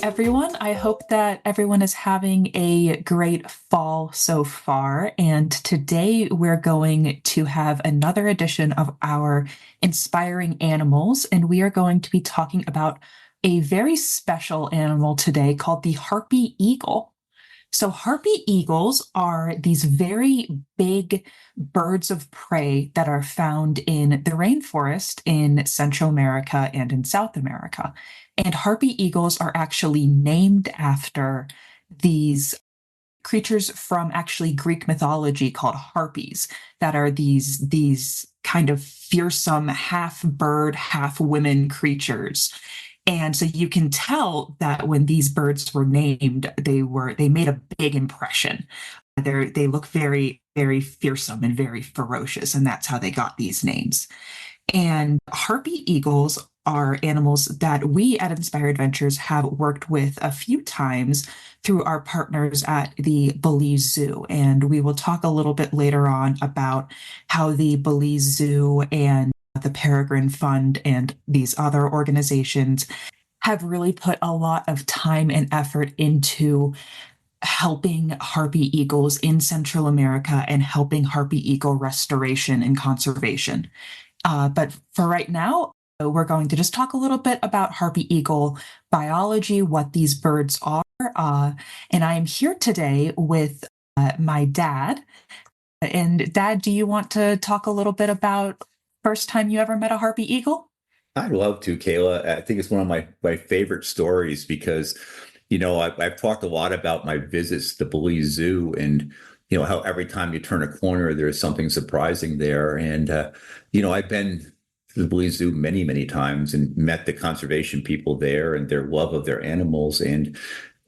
everyone. I hope that everyone is having a great fall so far. And today we're going to have another edition of our Inspiring Animals. And we are going to be talking about a very special animal today called the Harpy Eagle. So, harpy eagles are these very big birds of prey that are found in the rainforest in Central America and in South America. And harpy eagles are actually named after these creatures from actually Greek mythology called harpies that are these kind of fearsome half bird, half women creatures. And so you can tell that when these birds were named, they made a big impression. They look very, very fearsome and very ferocious, and that's how they got these names. And harpy eagles are animals that we at Inspire Adventures have worked with a few times through our partners at the Belize Zoo. And we will talk a little bit later on about how the Belize Zoo and the Peregrine Fund and these other organizations have really put a lot of time and effort into helping harpy eagles in Central America and helping harpy eagle restoration and conservation. But for right now, we're going to just talk a little bit about harpy eagle biology, what these birds are. And I am here today with my dad. And Dad, do you want to talk a little bit about first time you ever met a harpy eagle? I'd love to, Kayla. I think it's one of my favorite stories because, I've talked a lot about my visits to the Belize Zoo and, how every time you turn a corner, there's something surprising there. And, I've been to the Belize Zoo many, many times and met the conservation people there and their love of their animals. And,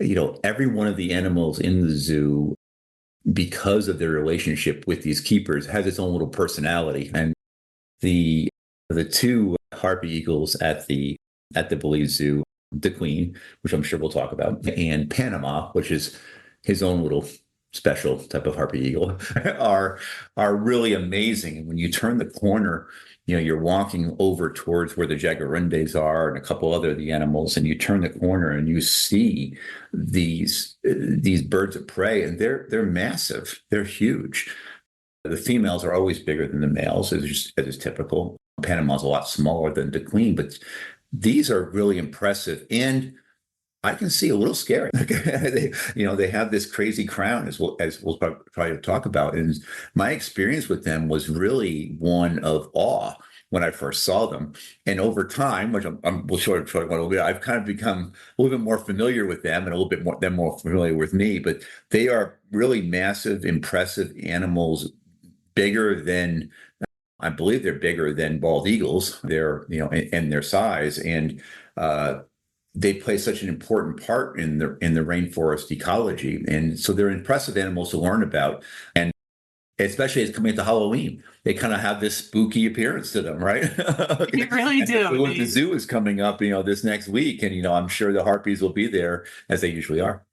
every one of the animals in the zoo, because of their relationship with these keepers, has its own little personality. And the two harpy eagles at the Belize Zoo, the Queen, which I'm sure we'll talk about, and Panama, which is his own little special type of harpy eagle, are really amazing. And when you turn the corner, you're walking over towards where the jaguarundes are and a couple other of the animals, and you turn the corner and you see these birds of prey, and they're massive, they're huge. The females are always bigger than the males, as is typical. Panama's a lot smaller than the Queen, but these are really impressive. And I can see a little scary. They have this crazy crown, as we'll try to talk about. And my experience with them was really one of awe when I first saw them. And over time, which we'll show a little bit, I've kind of become a little bit more familiar with them and a little bit more them more familiar with me. But they are really massive, impressive animals, bigger than, I believe they're bigger than bald eagles. They're, in their size, and they play such an important part in the rainforest ecology. And so they're impressive animals to learn about. And especially as coming into Halloween, they kind of have this spooky appearance to them, right? You really do. The zoo is coming up, this next week, and I'm sure the harpies will be there as they usually are.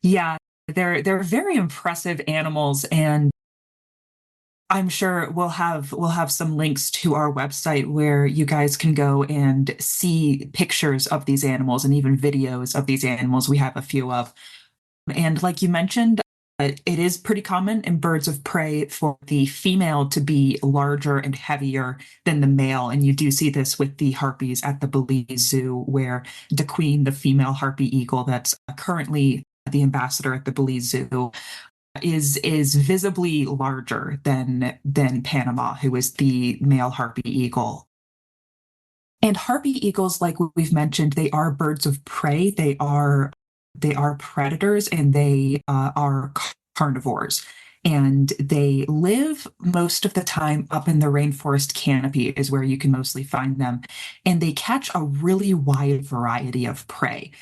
Yeah, they're very impressive animals, and I'm sure we'll have some links to our website where you guys can go and see pictures of these animals and even videos of these animals. We have a few of. And like you mentioned, it is pretty common in birds of prey for the female to be larger and heavier than the male. And you do see this with the harpies at the Belize Zoo, where the Queen, the female harpy eagle that's currently the ambassador at the Belize Zoo, is visibly larger than Panama, who is the male harpy eagle. And harpy eagles, like we've mentioned, they are birds of prey. They are predators, and they are carnivores. And they live most of the time up in the rainforest canopy is where you can mostly find them. And they catch a really wide variety of prey.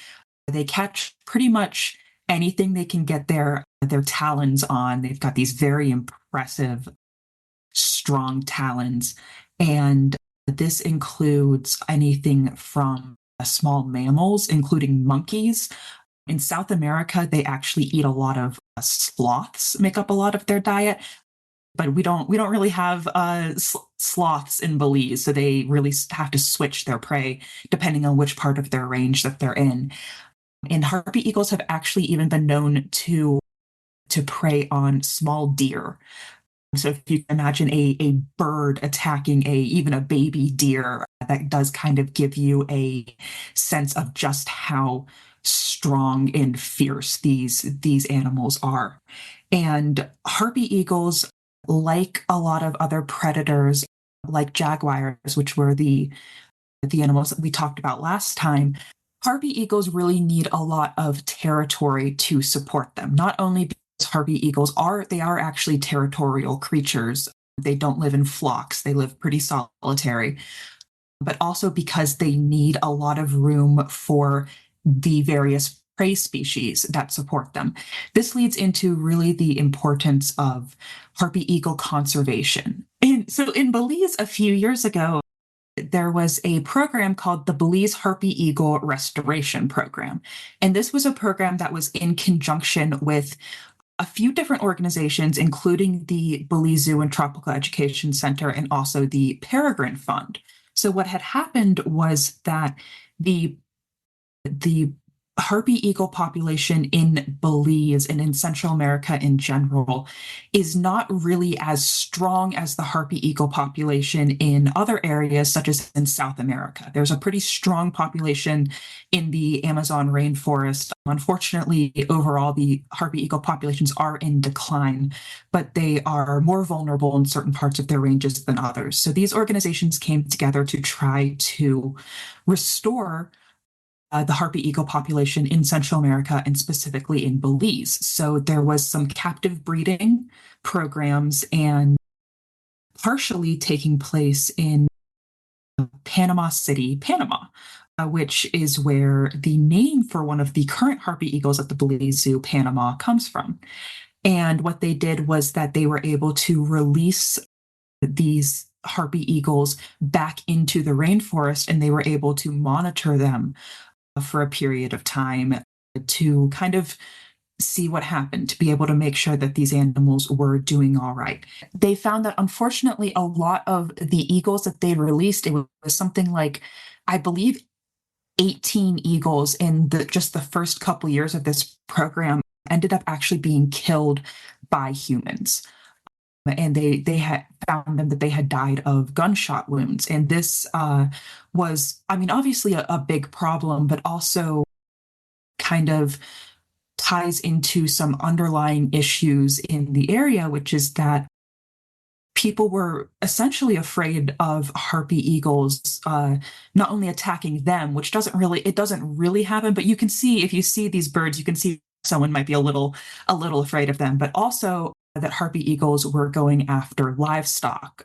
They catch pretty much anything they can get their talons on. They've got these very impressive, strong talons. And this includes anything from small mammals, including monkeys. In South America, they actually eat a lot of sloths, make up a lot of their diet. But we don't really have sloths in Belize, so they really have to switch their prey depending on which part of their range that they're in. And harpy eagles have actually even been known to prey on small deer. So if you can imagine a bird attacking even a baby deer, that does kind of give you a sense of just how strong and fierce these animals are. And harpy eagles, like a lot of other predators, like jaguars, which were the animals that we talked about last time, harpy eagles really need a lot of territory to support them. Not only because harpy eagles are actually territorial creatures. They don't live in flocks. They live pretty solitary, but also because they need a lot of room for the various prey species that support them. This leads into really the importance of harpy eagle conservation. And so in Belize a few years ago, there was a program called the Belize Harpy Eagle Restoration Program. And this was a program that was in conjunction with a few different organizations, including the Belize Zoo and Tropical Education Center and also the Peregrine Fund. So what had happened was that the harpy eagle population in Belize and in Central America in general is not really as strong as the harpy eagle population in other areas, such as in South America. There's a pretty strong population in the Amazon rainforest. Unfortunately, overall, the harpy eagle populations are in decline, but they are more vulnerable in certain parts of their ranges than others. So these organizations came together to try to restore the harpy eagle population in Central America and specifically in Belize. So there was some captive breeding programs and partially taking place in Panama City, Panama, which is where the name for one of the current harpy eagles at the Belize Zoo, Panama, comes from. And what they did was that they were able to release these harpy eagles back into the rainforest, and they were able to monitor them for a period of time to kind of see what happened, to be able to make sure that these animals were doing all right. They found that unfortunately, a lot of the eagles that they released, it was something like, I believe, 18 eagles in just the first couple years of this program ended up actually being killed by humans. And they had found them that they had died of gunshot wounds. And this was, I mean, obviously a big problem, but also kind of ties into some underlying issues in the area, which is that people were essentially afraid of harpy eagles not only attacking them, which it doesn't really happen, but you can see, if you see these birds, you can see someone might be a little afraid of them, but also that harpy eagles were going after livestock,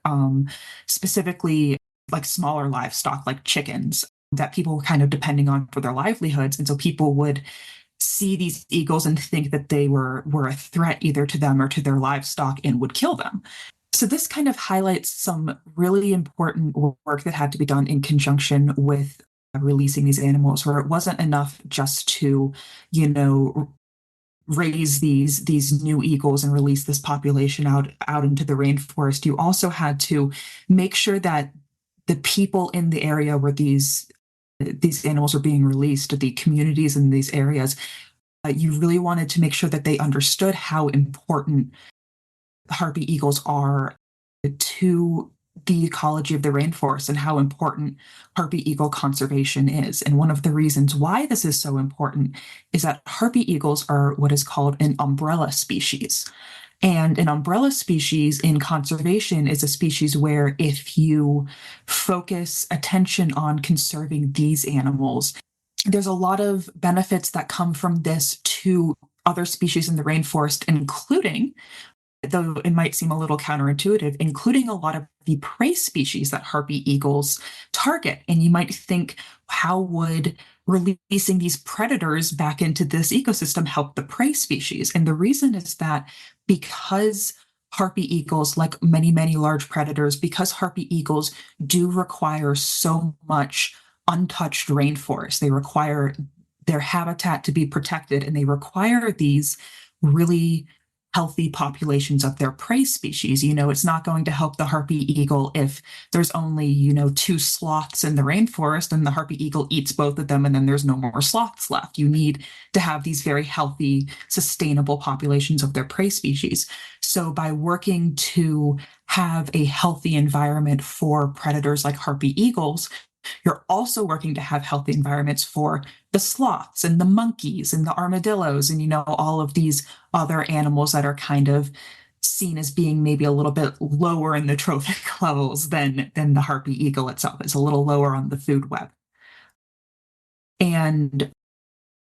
specifically like smaller livestock like chickens that people were kind of depending on for their livelihoods. And so people would see these eagles and think that they were a threat either to them or to their livestock and would kill them. So this kind of highlights some really important work that had to be done in conjunction with releasing these animals, where it wasn't enough just to, you know, raise these new eagles and release this population out into the rainforest. You also had to make sure that the people in the area where these animals are being released, the communities in these areas, you really wanted to make sure that they understood how important harpy eagles are to the ecology of the rainforest and how important harpy eagle conservation is. And one of the reasons why this is so important is that harpy eagles are what is called an umbrella species. And an umbrella species in conservation is a species where if you focus attention on conserving these animals, there's a lot of benefits that come from this to other species in the rainforest, including, though it might seem a little counterintuitive, including a lot of the prey species that harpy eagles target. And you might think, how would releasing these predators back into this ecosystem help the prey species? And the reason is that because harpy eagles, like many, many large predators, because harpy eagles do require so much untouched rainforest, they require their habitat to be protected, and they require these really healthy populations of their prey species. It's not going to help the harpy eagle if there's only, two sloths in the rainforest and the harpy eagle eats both of them and then there's no more sloths left. You need to have these very healthy, sustainable populations of their prey species. So by working to have a healthy environment for predators like harpy eagles, you're also working to have healthy environments for the sloths and the monkeys and the armadillos and, all of these other animals that are kind of seen as being maybe a little bit lower in the trophic levels than the harpy eagle itself. It's a little lower on the food web. And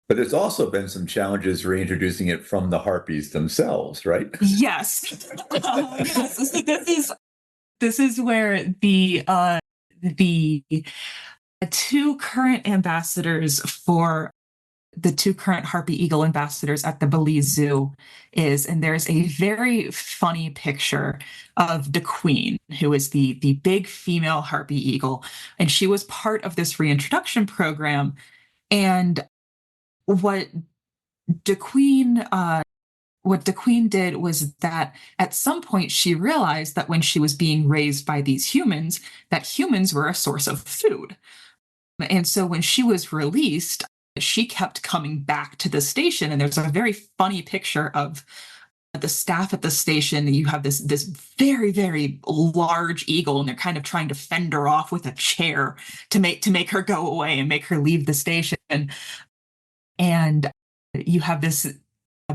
but there's also been some challenges reintroducing it from the harpies themselves, right? yes, yes. So this is where the two current ambassadors for the two current harpy eagle ambassadors at the Belize Zoo is, and there's a very funny picture of the Queen, who is the big female harpy eagle, and she was part of this reintroduction program. And what the Queen did was that at some point she realized that when she was being raised by these humans, that humans were a source of food. And so when she was released, she kept coming back to the station. And there's a very funny picture of the staff at the station. You have this very, very large eagle, and they're kind of trying to fend her off with a chair to make her go away and make her leave the station. And you have this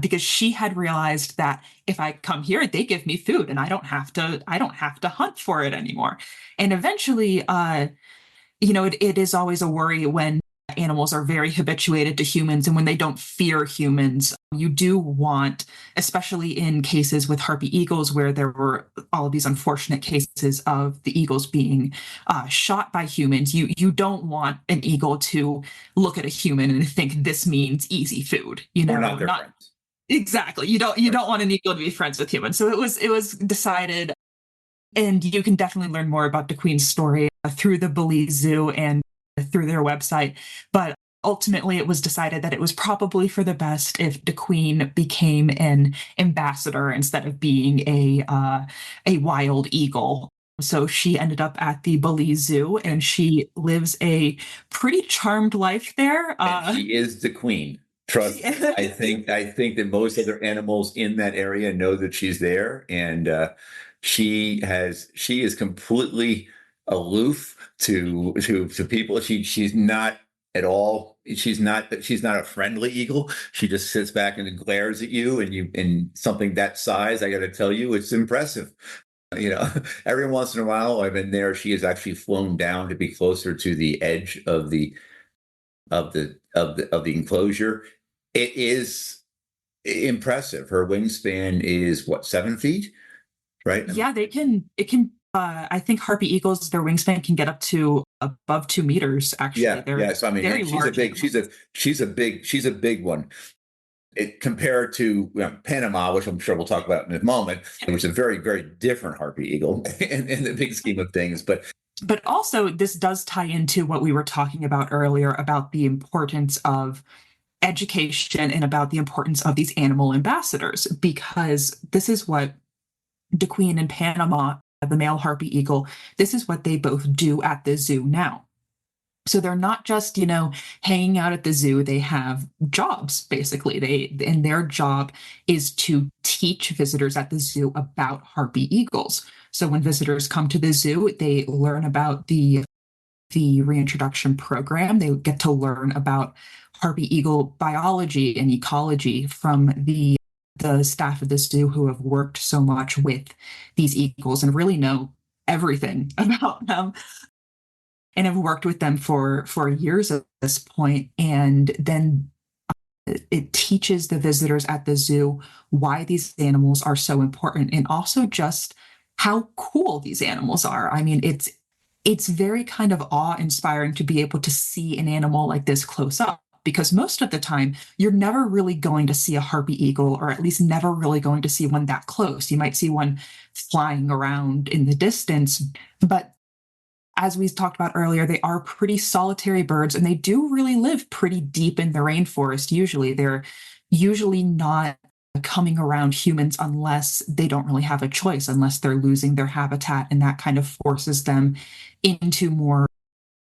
because she had realized that if I come here, they give me food and I don't have to hunt for it anymore. And eventually, it is always a worry when animals are very habituated to humans and when they don't fear humans. You do want, especially in cases with harpy eagles where there were all of these unfortunate cases of the eagles being shot by humans, you don't want an eagle to look at a human and think this means easy food. We're not their friends. Exactly. You don't want an eagle to be friends with humans. So it was decided, and you can definitely learn more about the Queen's story through the Belize Zoo and through their website. But ultimately, it was decided that it was probably for the best if the Queen became an ambassador instead of being a wild eagle. So she ended up at the Belize Zoo, and she lives a pretty charmed life there. And she is the queen. Trust. I think that most other animals in that area know that she's there, and she is completely aloof to people. She's not at all. She's not a friendly eagle. She just sits back and glares at you, and something that size, I got to tell you, it's impressive. Every once in a while, I've been there. She has actually flown down to be closer to the edge of the enclosure. It is impressive. Her wingspan is what, 7 feet, right? Yeah, it can. I think harpy eagles, their wingspan can get up to above 2 meters. Actually, yeah. So I mean, she's a big one. Compared to Panama, which I'm sure we'll talk about in a moment, which is a very, very different harpy eagle in the big scheme of things. But also, this does tie into what we were talking about earlier about the importance of education and about the importance of these animal ambassadors, because this is what the Queen and Panama, the male harpy eagle, this is what they both do at the zoo now. So they're not just, hanging out at the zoo. They have jobs, basically. And their job is to teach visitors at the zoo about harpy eagles. So when visitors come to the zoo, they learn about the reintroduction program. They get to learn about harpy eagle biology and ecology from the staff of the zoo who have worked so much with these eagles and really know everything about them and have worked with them for years at this point. And then it teaches the visitors at the zoo why these animals are so important and also just how cool these animals are. I mean, it's very kind of awe-inspiring to be able to see an animal like this close up, because most of the time you're never really going to see a harpy eagle, or at least never really going to see one that close. You might see one flying around in the distance, but as we talked about earlier, they are pretty solitary birds, and they do really live pretty deep in the rainforest. Usually they're usually not coming around humans unless they don't really have a choice, unless they're losing their habitat, and that kind of forces them into more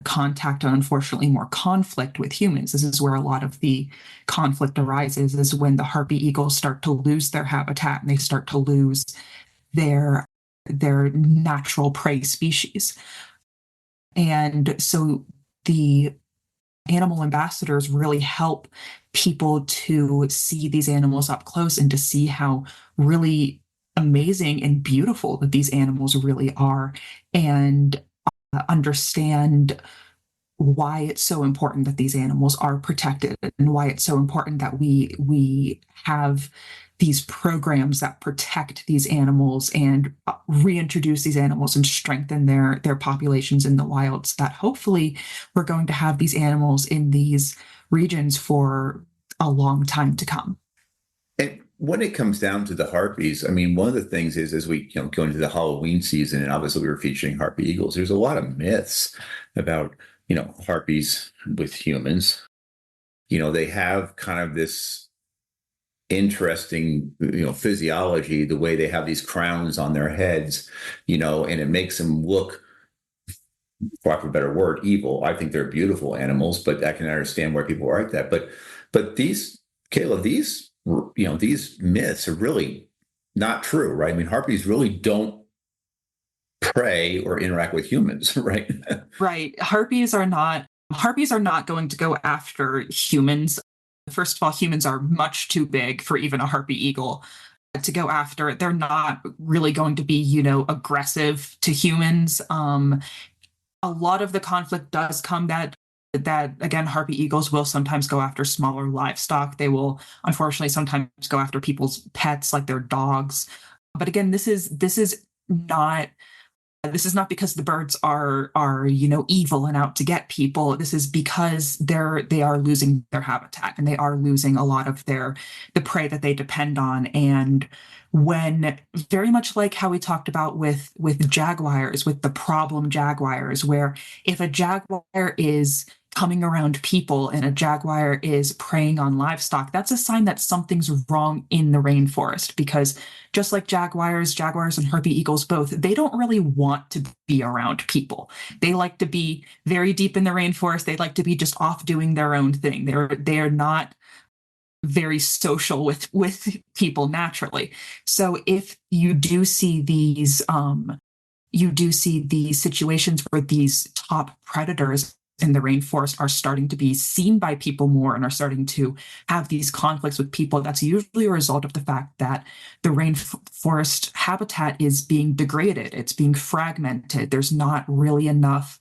contact and unfortunately more conflict with humans. This is where a lot of the conflict arises, is when the harpy eagles start to lose their habitat and they start to lose their natural prey species. And so the animal ambassadors really help people to see these animals up close and to see how really amazing and beautiful that these animals really are, and understand why it's so important that these animals are protected, and why it's so important that we have these programs that protect these animals and reintroduce these animals and strengthen their populations in the wild, so that hopefully we're going to have these animals in these regions for a long time to come. And when it comes down to the harpies, I mean, one of the things is as we go into the Halloween season, and obviously we were featuring harpy eagles, there's a lot of myths about harpies with humans. They have kind of this interesting physiology, the way they have these crowns on their heads, and it makes them look, for lack of a better word, evil. I think they're beautiful animals, but I can understand why people are like that. But these, Kayla, these myths are really not true, right? I mean, harpies really don't prey or interact with humans, right? Right. Harpies are not going to go after humans. First of all, humans are much too big for even a harpy eagle to go after. They're not really going to be, aggressive to humans. A lot of the conflict does come that again, harpy eagles will sometimes go after smaller livestock. They will unfortunately sometimes go after people's pets, like their dogs. But again, not this is not because the birds are evil and out to get people. This is because they are losing their habitat, and they are losing a lot of the prey that they depend on. And when, very much like how we talked about with jaguars, with the problem jaguars, where if a jaguar is coming around people and a jaguar is preying on livestock, that's a sign that something's wrong in the rainforest. Because just like jaguars and harpy eagles both, they don't really want to be around people. They like to be very deep in the rainforest. They like to be just off doing their own thing. They're not very social with people naturally. So if you do see these situations where these top predators in the rainforest are starting to be seen by people more and are starting to have these conflicts with people, that's usually a result of the fact that the rainforest habitat is being degraded. It's being fragmented. There's not really enough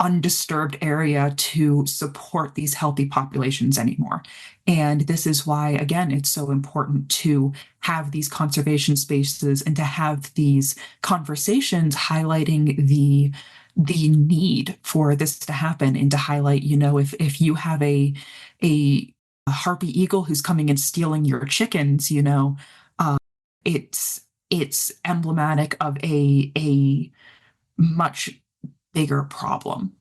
undisturbed area to support these healthy populations anymore. And this is why, again, it's so important to have these conservation spaces and to have these conversations highlighting the need for this to happen, and to highlight, if you have a harpy eagle who's coming and stealing your chickens, it's emblematic of a much bigger problem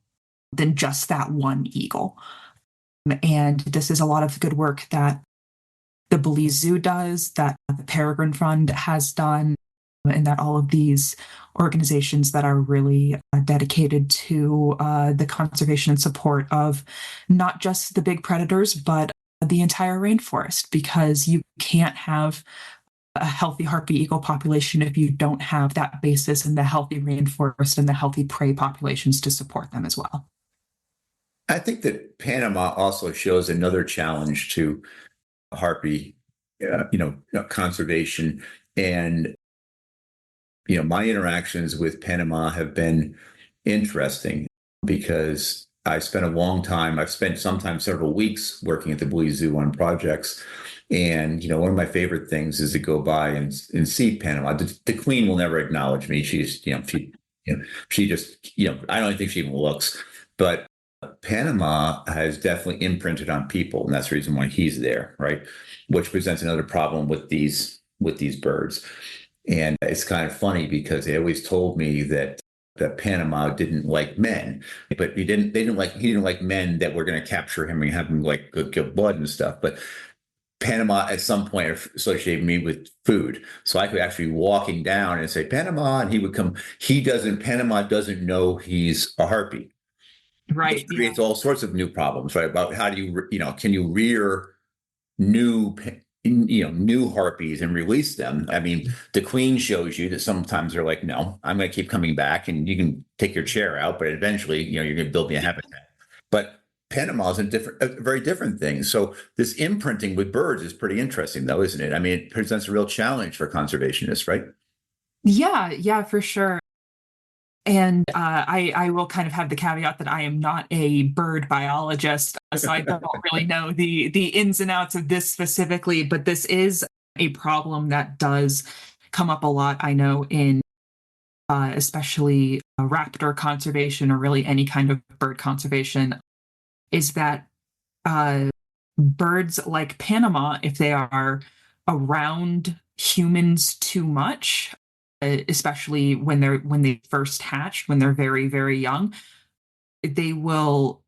than just that one eagle. And this is a lot of good work that the Belize Zoo does, that the Peregrine Fund has done, and that all of these organizations that are really dedicated to the conservation and support of not just the big predators, but the entire rainforest, because you can't have a healthy harpy eagle population if you don't have that basis in the healthy rainforest and the healthy prey populations to support them as well. I think that Panama also shows another challenge to harpy, conservation. And, my interactions with Panama have been interesting because I've spent sometimes several weeks working at the Belize Zoo on projects. And, one of my favorite things is to go by and see Panama. The Queen will never acknowledge me. She's, she just, I don't think she even looks. But Panama has definitely imprinted on people, and that's the reason why he's there, right? Which presents another problem with these birds. And it's kind of funny because they always told me that Panama didn't like men, but he didn't like men that were going to capture him and have him like give blood and stuff. But Panama at some point associated me with food. So I could actually be walking down and say, Panama, and he would come. Panama doesn't know he's a harpy, which Right. Yeah. creates all sorts of new problems, right? About how do can you rear new, new harpies and release them? I mean, the queen shows you that sometimes they're like, no, I'm going to keep coming back and you can take your chair out, but eventually, you're going to build me a habitat. But Panama is a very different thing. So this imprinting with birds is pretty interesting, though, isn't it? I mean, it presents a real challenge for conservationists, right? Yeah. Yeah, for sure. And I will kind of have the caveat that I am not a bird biologist, so I don't really know the ins and outs of this specifically. But this is a problem that does come up a lot. I know in especially raptor conservation or really any kind of bird conservation, is that uh, birds like Panama, if they are around humans too much, especially when they first hatch, when they're very, very young, they will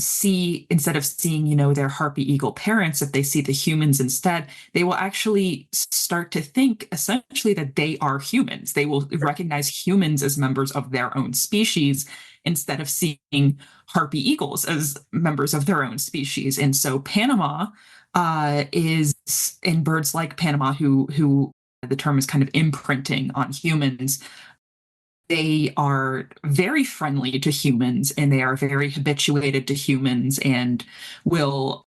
see, instead of seeing, their harpy eagle parents, if they see the humans instead, they will actually start to think essentially that they are humans. They will recognize humans as members of their own species instead of seeing harpy eagles as members of their own species. And so Panama is in birds like Panama, who the term is kind of imprinting on humans. They are very friendly to humans and they are very habituated to humans and will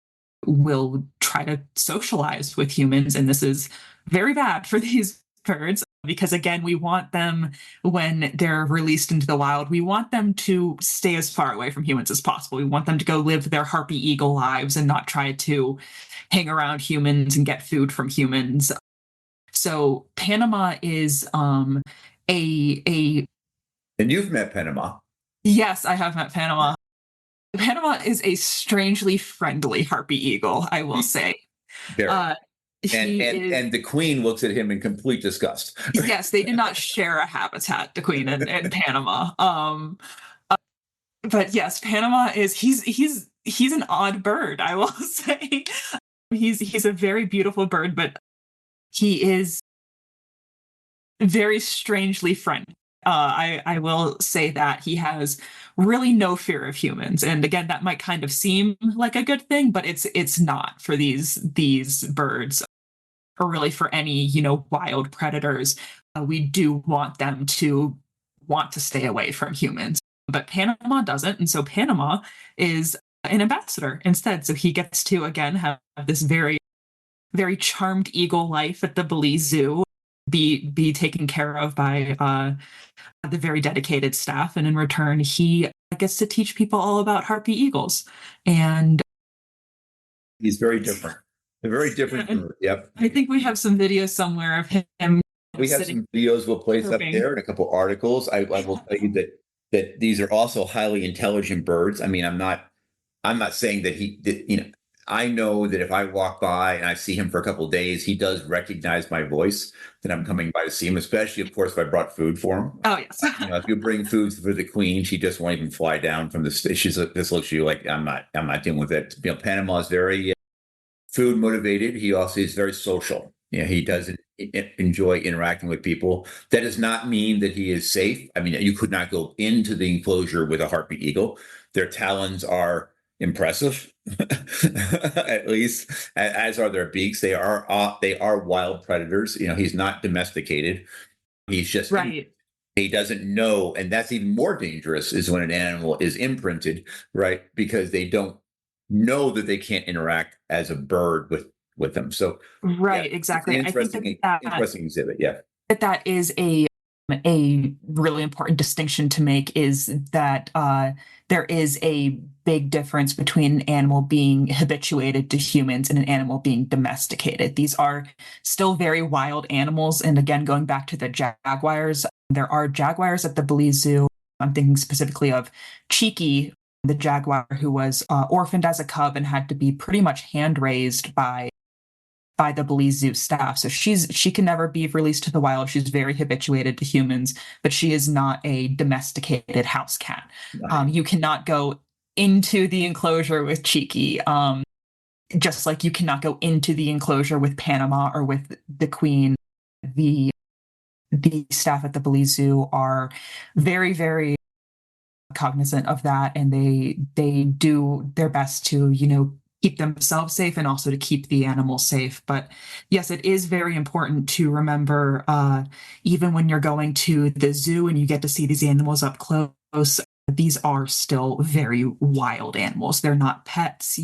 try to socialize with humans. And this is very bad for these birds because, again, we want them, when they're released into the wild, we want them to stay as far away from humans as possible. We want them to go live their harpy eagle lives and not try to hang around humans and get food from humans. So Panama is a And you've met Panama. yes, I have met Panama. Panama is a strangely friendly harpy eagle, I will say. Very. Uh, And the queen looks at him in complete disgust. Yes, they did not share a habitat, the queen and Panama. But yes, Panama is he's an odd bird, I will say. He's a very beautiful bird, but he is very strangely friendly. I will say that he has really no fear of humans, and again, that might kind of seem like a good thing, but it's not for these birds, or really for any wild predators. We do want them to want to stay away from humans, but Panama doesn't, and so Panama is an ambassador instead. So he gets to again have this very very charmed eagle life at the Belize Zoo, be taken care of by the very dedicated staff, and in return, he gets to teach people all about harpy eagles. And he's very different. Very different. And yep. I think we have some videos somewhere of him. We have some videos we'll place up there and a couple articles. I will tell you that these are also highly intelligent birds. I mean, I'm not saying that I know that if I walk by and I see him for a couple of days, he does recognize my voice, that I'm coming by to see him, especially, of course, if I brought food for him. Oh, yes. If you bring food for the queen, she just won't even fly down from the station. She just looks at you like, I'm not dealing with it. Panama is very food motivated. He also is very social. He doesn't enjoy interacting with people. That does not mean that he is safe. I mean, you could not go into the enclosure with a harpy eagle. Their talons are impressive, at least, as are their beaks. They are wild predators. He's not domesticated. He's just right. He doesn't know, and that's even more dangerous, is when an animal is imprinted, right? Because they don't know that they can't interact as a bird with them. So right, exactly. Interesting exhibit. Yeah, that is a really important distinction to make, is that there is a big difference between an animal being habituated to humans and an animal being domesticated. These are still very wild animals. And again, going back to the jaguars, there are jaguars at the Belize Zoo. I'm thinking specifically of Cheeky, the jaguar who was orphaned as a cub and had to be pretty much hand raised by the Belize Zoo staff. So she can never be released to the wild. She's very habituated to humans, but she is not a domesticated house cat. Right. You cannot go into the enclosure with Cheeky. just like you cannot go into the enclosure with Panama or with the Queen, the the staff at the Belize Zoo are very, very cognizant of that, and they do their best to, keep themselves safe and also to keep the animals safe. But yes, it is very important to remember, even when you're going to the zoo and you get to see these animals up close, these are still very wild animals. They're not pets,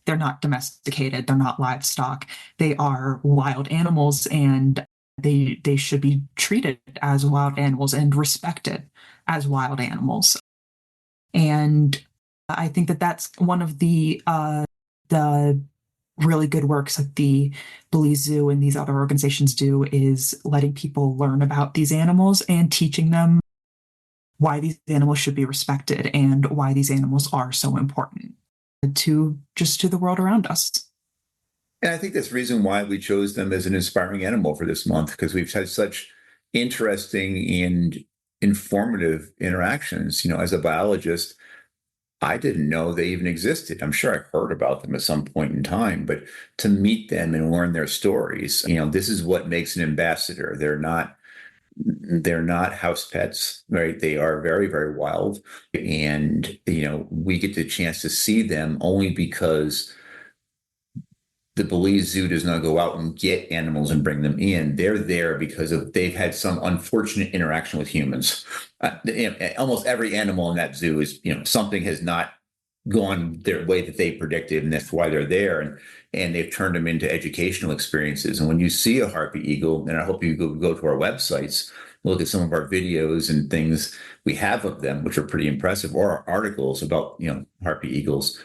they're not domesticated, they're not livestock. They are wild animals, and they should be treated as wild animals and respected as wild animals. And I think that that's one of the really good works that the Belize Zoo and these other organizations do, is letting people learn about these animals and teaching them why these animals should be respected and why these animals are so important to the world around us. And I think that's the reason why we chose them as an inspiring animal for this month, because we've had such interesting and informative interactions. As a biologist, I didn't know they even existed. I'm sure I heard about them at some point in time, but to meet them and learn their stories, this is what makes an ambassador. They're not house pets, right? They are very, very wild. And, we get the chance to see them only because the Belize Zoo does not go out and get animals and bring them in. They're there because they've had some unfortunate interaction with humans. Almost every animal in that zoo is, something has not gone their way that they predicted, and that's why they're there. And they've turned them into educational experiences. And when you see a Harpy Eagle, and I hope you go to our websites, look at some of our videos and things we have of them, which are pretty impressive, or our articles about, Harpy Eagles,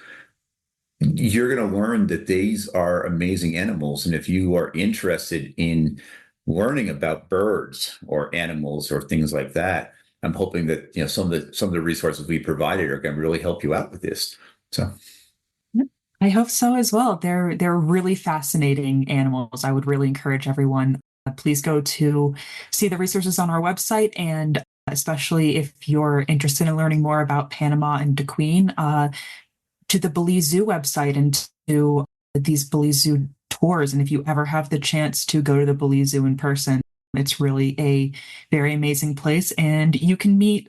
you're going to learn that these are amazing animals. And if you are interested in learning about birds or animals or things like that, I'm hoping that some of the resources we provided are going to really help you out with this. So I hope so as well. They're really fascinating animals. I would really encourage everyone, please go to see the resources on our website, and especially if you're interested in learning more about Panama and the Queen, to the Belize Zoo website and to these Belize Zoo tours. And if you ever have the chance to go to the Belize Zoo in person, it's really a very amazing place, and you can meet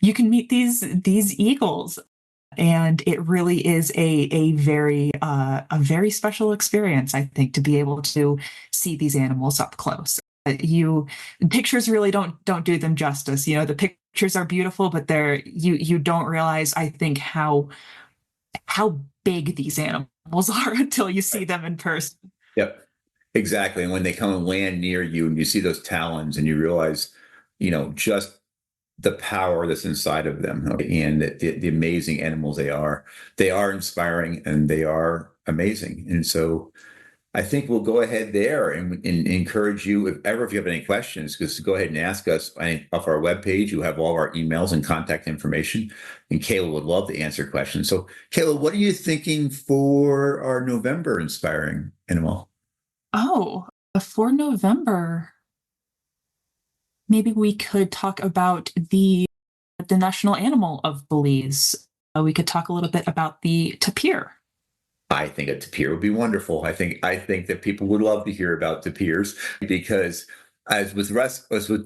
these eagles, and it really is a very special experience, I think, to be able to see these animals up close. You Pictures really don't do them justice. The pictures are beautiful, but you don't realize, I think, how big these animals are until you see them in person. yep, exactly. And when they come and land near you and you see those talons and you realize, just the power that's inside of them, and the amazing animals they are inspiring and they are amazing. And so I think we'll go ahead there and encourage you, if you have any questions, just go ahead and ask us off our webpage. You have all our emails and contact information, and Kayla would love to answer questions. So Kayla, what are you thinking for our November inspiring animal? Oh, for November, maybe we could talk about the national animal of Belize. We could talk a little bit about the tapir. I think a tapir would be wonderful. I think that people would love to hear about tapirs, because as with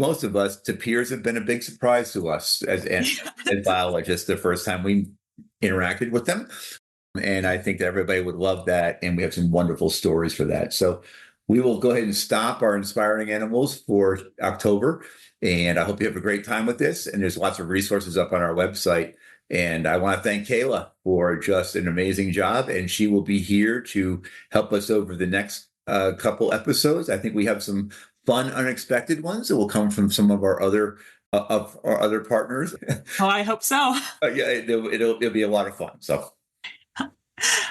most of us, tapirs have been a big surprise to us as biologists the first time we interacted with them. And I think that everybody would love that. And we have some wonderful stories for that. So we will go ahead and stop our inspiring animals for October. And I hope you have a great time with this. And there's lots of resources up on our website. And I want to thank Kayla for just an amazing job. And she will be here to help us over the next couple episodes. I think we have some fun, unexpected ones that will come from some of our other partners. Oh, I hope so. Yeah, it'll be a lot of fun. So.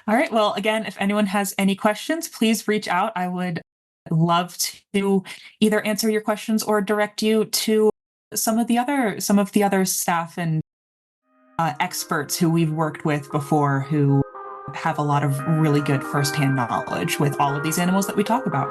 All right. Well, again, if anyone has any questions, please reach out. I would love to either answer your questions or direct you to some of the other staff and experts who we've worked with before, who have a lot of really good firsthand knowledge with all of these animals that we talk about.